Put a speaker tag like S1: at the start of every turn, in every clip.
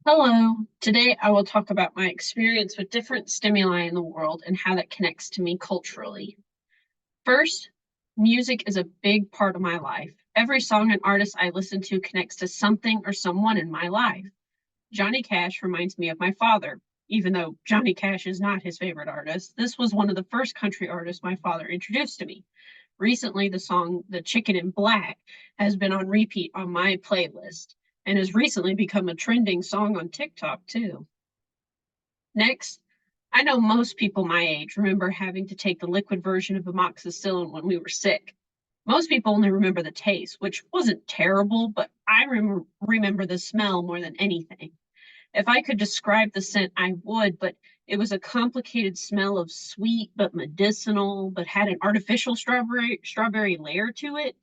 S1: Hello. Today I will talk about my experience with different stimuli in the world and how that connects to me culturally. First, music is a big part of my life. Every song and artist I listen to connects to something or someone in my life. Johnny Cash reminds me of my father. Even though Johnny Cash is not his favorite artist, this was one of the first country artists my father introduced to me. Recently, the song The Chicken in Black has been on repeat on my playlist and has recently become a trending song on TikTok too. Next, I know most people my age remember having to take the liquid version of amoxicillin when we were sick. Most people only remember the taste, which wasn't terrible, but I remember the smell more than anything. If I could describe the scent, I would, but it was a complicated smell of sweet but medicinal, but had an artificial strawberry layer to it.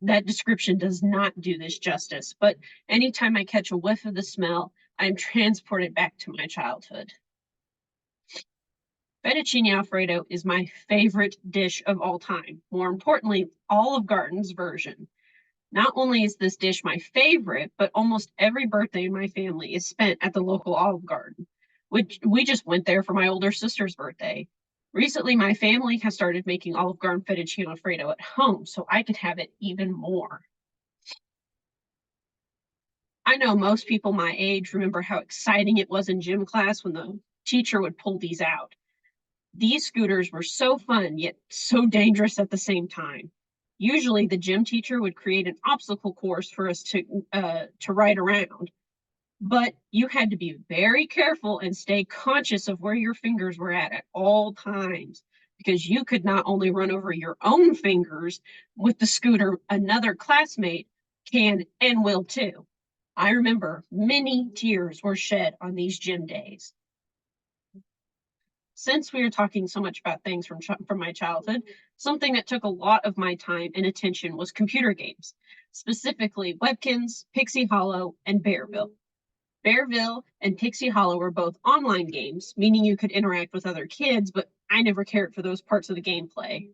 S1: That description does not do this justice, but anytime I catch a whiff of the smell, I'm transported back to my childhood. Fettuccine Alfredo is my favorite dish of all time. More importantly, Olive Garden's version. Not only is this dish my favorite, but almost every birthday in my family is spent at the local Olive Garden, which we just went there for my older sister's birthday. Recently, my family has started making Olive Garden fettuccine alfredo at home, so I could have it even more. I know most people my age remember how exciting it was in gym class when the teacher would pull these out. These scooters were so fun, yet so dangerous at the same time. Usually, the gym teacher would create an obstacle course for us to ride around, but you had to be very careful and stay conscious of where your fingers were at all times, because you could not only run over your own fingers with the scooter, another classmate can and will too. I remember many tears were shed on these gym days. Since we are talking so much about things from my childhood, something that took a lot of my time and attention was computer games, specifically Webkins, Pixie Hollow, and Bearville. Bearville and Pixie Hollow were both online games, meaning you could interact with other kids, but I never cared for those parts of the gameplay.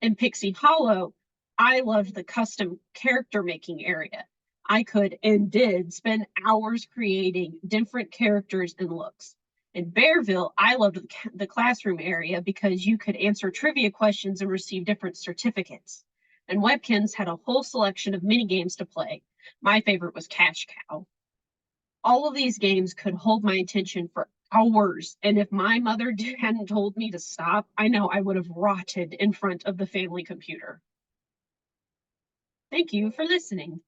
S1: In Pixie Hollow, I loved the custom character making area. I could and did spend hours creating different characters and looks. In Bearville, I loved the classroom area because you could answer trivia questions and receive different certificates. And Webkins had a whole selection of mini games to play. My favorite was Cash Cow. All of these games could hold my attention for hours. And if my mother hadn't told me to stop, I know I would have rotted in front of the family computer. Thank you for listening.